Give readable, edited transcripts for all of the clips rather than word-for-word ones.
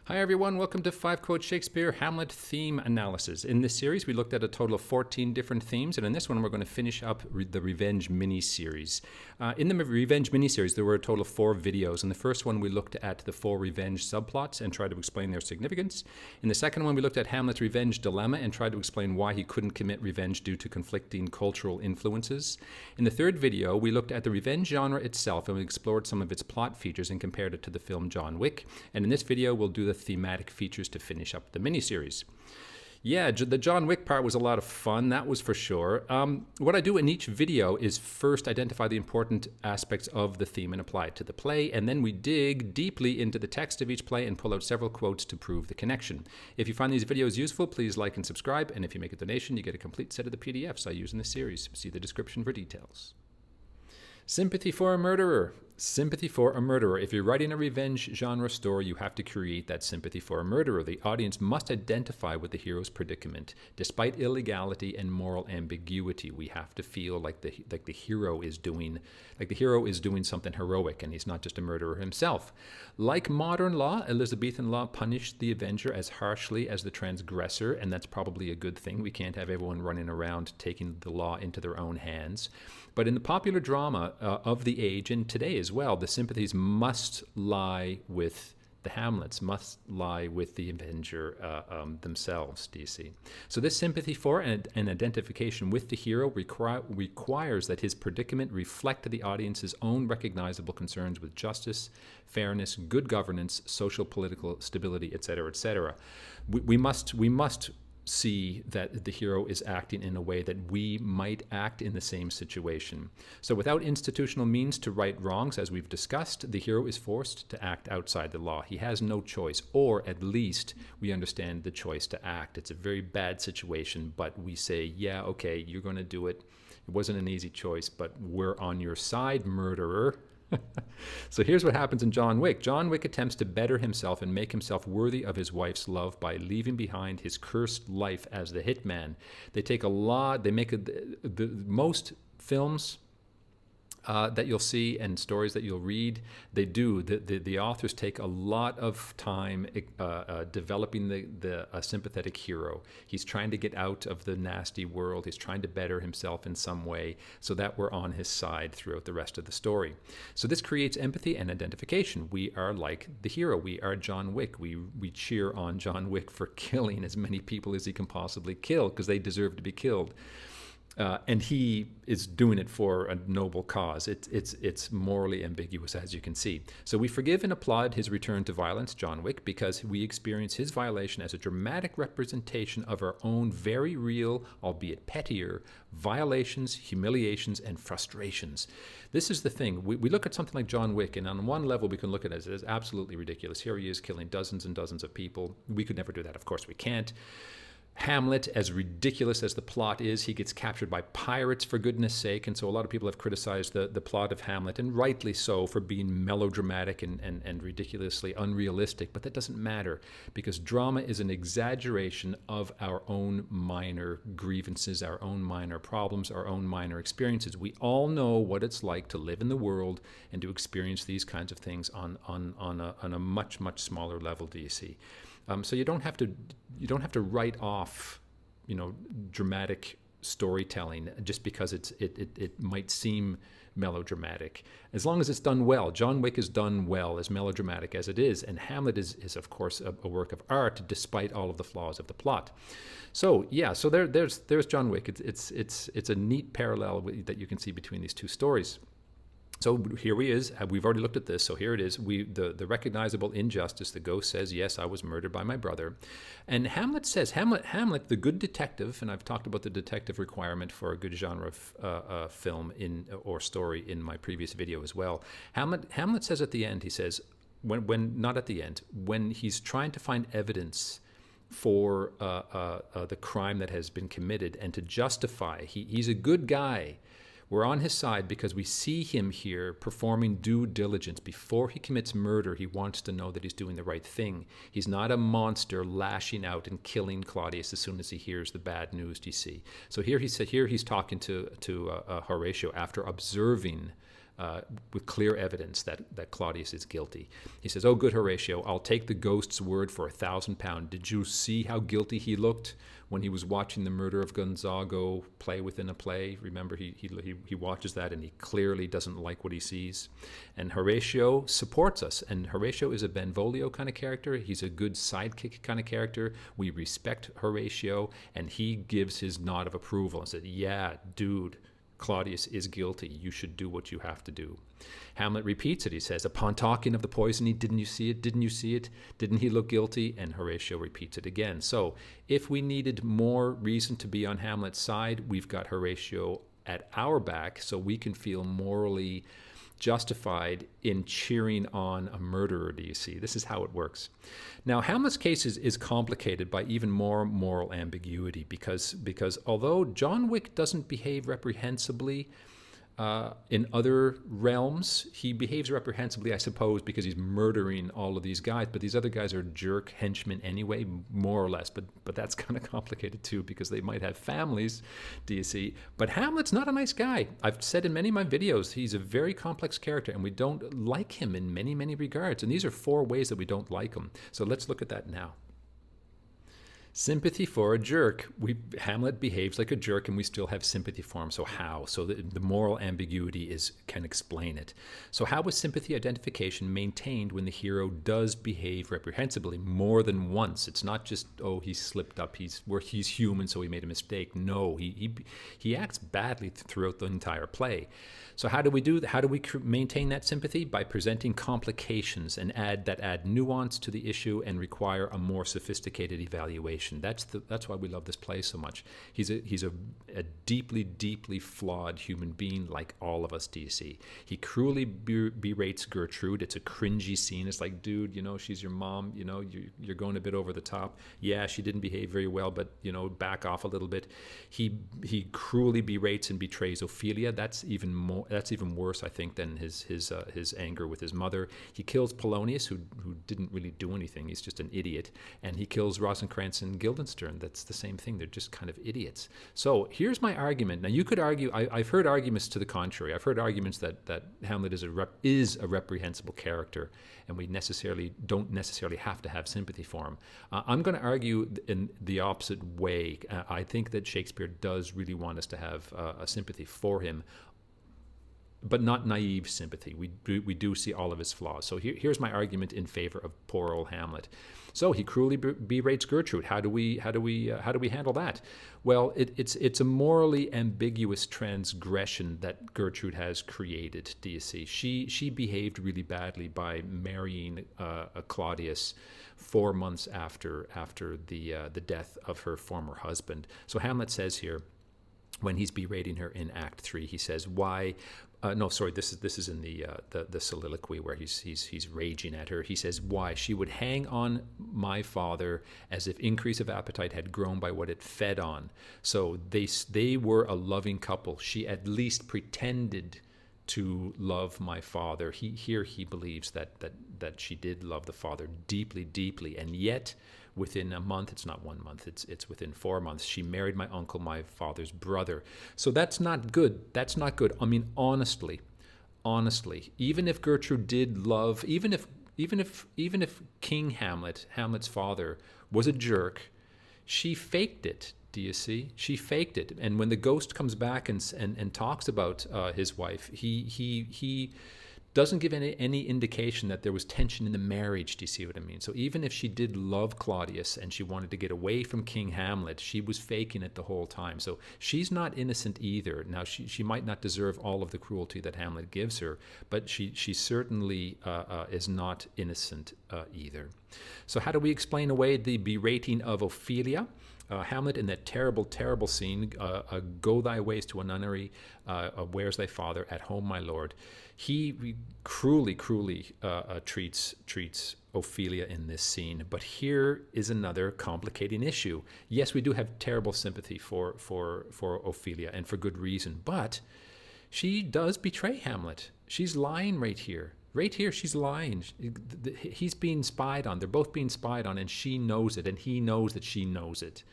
Hi everyone, welcome to 5 Quote Shakespeare Hamlet Theme Analysis. In this series we looked at a total of 14 different themes, and in this one we're going to finish up the Revenge mini-series. In the Revenge mini-series there were a total of 4 videos. In the first one we looked at the 4 revenge subplots and tried to explain their significance. In the second one we looked at Hamlet's revenge dilemma and tried to explain why he couldn't commit revenge due to conflicting cultural influences. In the third video we looked at the revenge genre itself and we explored some of its plot features and compared it to the film John Wick. And in this video we'll do the thematic features to finish up the miniseries. Yeah, the John Wick part was a lot of fun, that was for sure. What I do in each video is first identify the important aspects of the theme and apply it to the play, and then we dig deeply into the text of each play and pull out several quotes to prove the connection. If you find these videos useful, please like and subscribe, and if you make a donation, you get a complete set of the PDFs I use in this series. See the description for details. Sympathy for a murderer. Sympathy for a murderer. If you're writing a revenge genre story, you have to create that sympathy for a murderer. The audience must identify with the hero's predicament. Despite illegality and moral ambiguity, we have to feel like the hero is doing something heroic, and he's not just a murderer himself. Like modern law, Elizabethan law punished the avenger as harshly as the transgressor, and that's probably a good thing. We can't have everyone running around taking the law into their own hands. But in the popular drama of the age, and today as well, the sympathies must lie with the Hamlets, must lie with the avenger themselves, do you see? So this sympathy for and identification with the hero requires that his predicament reflect the audience's own recognizable concerns with justice, fairness, good governance, social political stability, etc., etc. We must see that the hero is acting in a way that we might act in the same situation. So without institutional means to right wrongs, as we've discussed, the hero is forced to act outside the law. He has no choice, or at least we understand the choice to act. It's a very bad situation, but we say, yeah, okay, you're going to do it. It wasn't an easy choice, but we're on your side, murderer. So here's what happens in John Wick. John Wick attempts to better himself and make himself worthy of his wife's love by leaving behind his cursed life as the hitman. They make most films that you'll see and stories that you'll read, the authors take a lot of time developing a sympathetic hero. He's trying to get out of the nasty world. He's trying to better himself in some way so that we're on his side throughout the rest of the story. So this creates empathy and identification. We are like the hero. We are John Wick. We cheer on John Wick for killing as many people as he can possibly kill because they deserve to be killed. And he is doing it for a noble cause. It's morally ambiguous, as you can see. So we forgive and applaud his return to violence, John Wick, because we experience his violation as a dramatic representation of our own very real, albeit pettier, violations, humiliations, and frustrations. This is the thing. We look at something like John Wick, and on one level we can look at it as absolutely ridiculous. Here he is killing dozens and dozens of people. We could never do that. Of course we can't. Hamlet, as ridiculous as the plot is, he gets captured by pirates, for goodness sake, and so a lot of people have criticized the plot of Hamlet, and rightly so, for being melodramatic and ridiculously unrealistic, but that doesn't matter, because drama is an exaggeration of our own minor grievances, our own minor problems, our own minor experiences. We all know what it's like to live in the world and to experience these kinds of things on a much, much smaller level, do you see? So you don't have to write off, dramatic storytelling just because it might seem melodramatic. As long as it's done well. John Wick is done well, as melodramatic as it is, and Hamlet is of course a work of art despite all of the flaws of the plot. So yeah, so there's John Wick. It's a neat parallel that you can see between these two stories. So here he is. We've already looked at this. So here it is. The recognizable injustice. The ghost says, "Yes, I was murdered by my brother," and Hamlet says, Hamlet, the good detective, and I've talked about the detective requirement for a good genre film or story in my previous video as well. Hamlet says at the end, he says, when not at the end, when he's trying to find evidence for the crime that has been committed and to justify, he's a good guy. We're on his side because we see him here performing due diligence. Before he commits murder, he wants to know that he's doing the right thing. He's not a monster lashing out and killing Claudius as soon as he hears the bad news, do you see? So here he's talking to Horatio after observing with clear evidence that Claudius is guilty. He says, "Oh, good Horatio, I'll take the ghost's word for £1,000. Did you see how guilty he looked when he was watching the murder of Gonzago play within a play?" Remember, he watches that and he clearly doesn't like what he sees. And Horatio supports us. And Horatio is a Benvolio kind of character. He's a good sidekick kind of character. We respect Horatio, and he gives his nod of approval and said, "Yeah, dude, Claudius is guilty. You should do what you have to do." Hamlet repeats it. He says, "Upon talking of the poisoning, didn't you see it? Didn't you see it? Didn't he look guilty?" And Horatio repeats it again. So if we needed more reason to be on Hamlet's side, we've got Horatio at our back, so we can feel morally justified in cheering on a murderer, do you see? This is how it works. Now, Hamlet's case is complicated by even more moral ambiguity because although John Wick doesn't behave reprehensibly in other realms, he behaves reprehensibly, I suppose, because he's murdering all of these guys. But these other guys are jerk henchmen anyway, more or less. But that's kind of complicated too, because they might have families, do you see? But Hamlet's not a nice guy. I've said in many of my videos, he's a very complex character, and we don't like him in many, many regards. And these are 4 ways that we don't like him. So let's look at that now. Sympathy for a jerk. Hamlet behaves like a jerk, and we still have sympathy for him. So how? So the moral ambiguity can explain it. So how was sympathy identification maintained when the hero does behave reprehensibly more than once? It's not just, oh, he slipped up, he's human, so he made a mistake. No, he acts badly throughout the entire play. So how do we do that? How do we maintain that sympathy? By presenting complications and add nuance to the issue and require a more sophisticated evaluation. That's why we love this play so much. He's a deeply, deeply flawed human being, like all of us, do you see? He cruelly berates Gertrude. It's a cringy scene. It's like, dude, she's your mom. You're going a bit over the top. Yeah, she didn't behave very well, but back off a little bit. He cruelly berates and betrays Ophelia. That's even worse, I think, than his anger with his mother. He kills Polonius, who didn't really do anything. He's just an idiot. And he kills Rosencrantz and Guildenstern. That's the same thing. They're just kind of idiots. So here's my argument. Now, you could argue, I've heard arguments to the contrary. I've heard arguments that Hamlet is a reprehensible character, and we don't necessarily have to have sympathy for him. I'm going to argue in the opposite way. I think that Shakespeare does really want us to have a sympathy for him, but not naive sympathy. We do see all of his flaws. So here's my argument in favor of poor old Hamlet. So he cruelly berates Gertrude. How do we handle that? Well, it's a morally ambiguous transgression that Gertrude has created. Do you see? She behaved really badly by marrying Claudius 4 months after the death of her former husband. So Hamlet says here, when he's berating her in Act 3, he says, "Why?" This is in the soliloquy where he's raging at her. He says, "Why? She would hang on my father as if increase of appetite had grown by what it fed on." So they were a loving couple. She at least pretended to love my father. He believes that she did love the father deeply, deeply, and yet within a month, it's not 1 month, it's within 4 months, she married my uncle, my father's brother. So that's not good. That's not good. I mean, honestly, even if Gertrude did love, even if King Hamlet's father, was a jerk, she faked it. Do you see? She faked it. And when the ghost comes back and talks about his wife, he doesn't give any indication that there was tension in the marriage. Do you see what I mean? So even if she did love Claudius and she wanted to get away from King Hamlet, she was faking it the whole time. So she's not innocent either. Now, she might not deserve all of the cruelty that Hamlet gives her, but she certainly is not innocent either. So how do we explain away the berating of Ophelia? Hamlet, in that terrible, terrible scene, "Go thy ways to a nunnery, where's thy father? At home, my lord." He cruelly treats Ophelia in this scene. But here is another complicating issue. Yes, we do have terrible sympathy for Ophelia, and for good reason. But she does betray Hamlet. She's lying right here. Right here, she's lying. He's being spied on. They're both being spied on, and she knows it, and he knows that she knows it.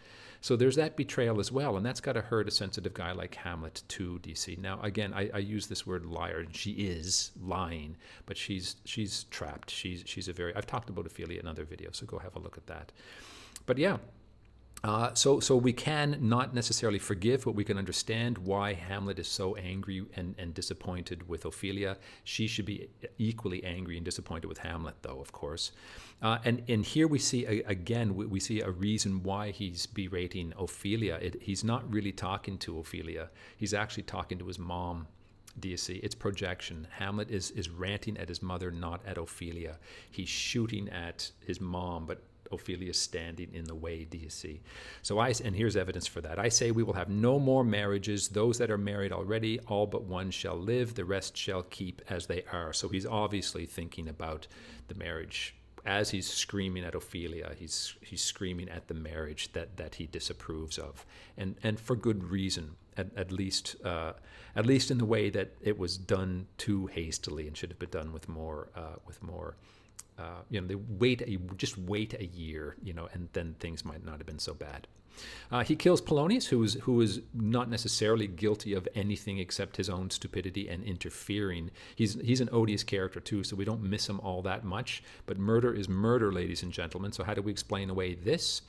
So there's that betrayal as well, and that's got to hurt a sensitive guy like Hamlet too, do you see? Now, again, I use this word liar, and she is lying, but she's trapped. She's a very... I've talked about Ophelia in other videos, so go have a look at that. But yeah, so we can not necessarily forgive, but we can understand why Hamlet is so angry and disappointed with Ophelia. She should be equally angry and disappointed with Hamlet, though, of course. And here we see, again, we see a reason why he's berating Ophelia. He's not really talking to Ophelia. He's actually talking to his mom. Do you see? It's projection. Hamlet is ranting at his mother, not at Ophelia. He's shooting at his mom, but Ophelia's standing in the way, do you see? So and here's evidence for that. I say we will have no more marriages. Those that are married already, all but one shall live. The rest shall keep as they are. So he's obviously thinking about the marriage. As he's screaming at Ophelia, he's screaming at the marriage that he disapproves of, and for good reason. At least in the way that it was done too hastily and should have been done with more. They just wait a year, and then things might not have been so bad. He kills Polonius, who is not necessarily guilty of anything except his own stupidity and interfering. He's an odious character too, so we don't miss him all that much. But murder is murder, ladies and gentlemen. So how do we explain away this?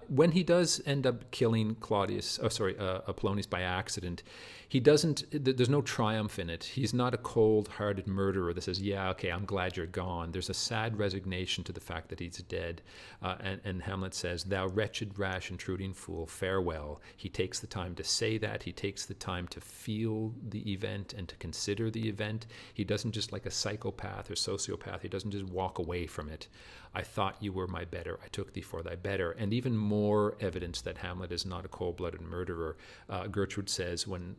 When he does end up killing Polonius by accident, he doesn't. There's no triumph in it. He's not a cold-hearted murderer that says, "Yeah, okay, I'm glad you're gone." There's a sad resignation to the fact that he's dead. And Hamlet says, "Thou wretched, rash, intruding fool, farewell." He takes the time to say that. He takes the time to feel the event and to consider the event. He doesn't just, like a psychopath or sociopath, he doesn't just walk away from it. "I thought you were my better. I took thee for thy better." And even more evidence that Hamlet is not a cold-blooded murderer. Gertrude says when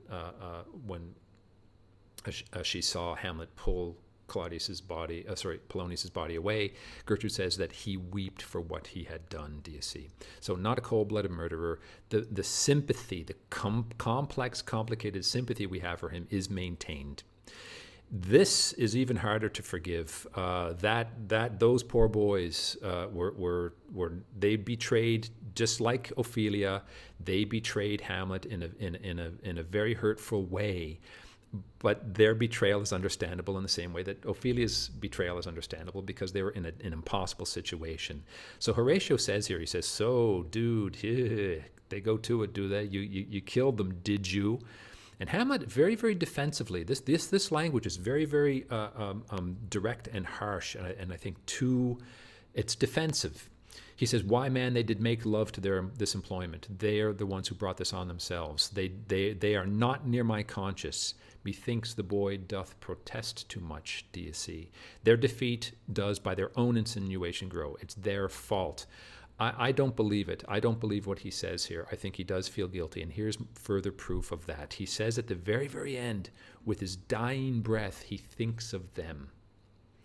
she saw Hamlet pull Polonius's body away, Gertrude says that he wept for what he had done, do you see? So not a cold-blooded murderer. The sympathy, the complex, complicated sympathy we have for him is maintained. This is even harder to forgive. Those poor boys they betrayed, just like Ophelia. They betrayed Hamlet in a very hurtful way. But their betrayal is understandable in the same way that Ophelia's betrayal is understandable, because they were in an impossible situation. So Horatio says here, he says, "So, dude, they go to it, do they? You killed them, did you?" And Hamlet, very, very defensively, this language is very, very direct and harsh, and I think it's defensive. He says, "Why, man, they did make love to this employment. They are the ones who brought this on themselves. They are not near my conscience. Methinks the boy doth protest too much," do you see? Their defeat does by their own insinuation grow. It's their fault. I don't believe it. I don't believe what he says here. I think he does feel guilty, and here's further proof of that. He says at the very, very end, with his dying breath, he thinks of them.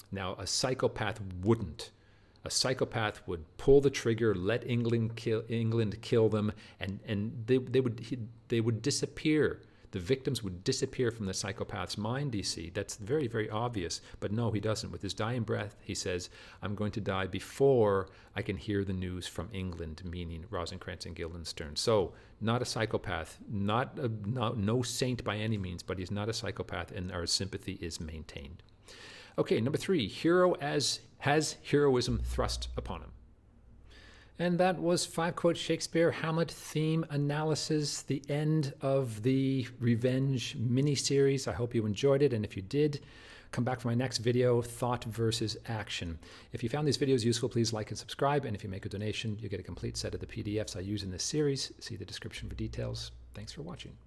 Now, a psychopath wouldn't. A psychopath would pull the trigger, let England kill them, and they would disappear. The victims would disappear from the psychopath's mind, you see. That's very, very obvious. But no, he doesn't. With his dying breath, he says, "I'm going to die before I can hear the news from England," meaning Rosencrantz and Guildenstern. So, not a psychopath, no saint by any means, but he's not a psychopath, and our sympathy is maintained. Okay, number 3, hero has heroism thrust upon him. And that was 5 Quote Shakespeare Hamlet theme analysis, the end of the Revenge mini-series. I hope you enjoyed it, and if you did, come back for my next video, Thought versus Action. If you found these videos useful, please like and subscribe, and if you make a donation, you get a complete set of the PDFs I use in this series. See the description for details. Thanks for watching.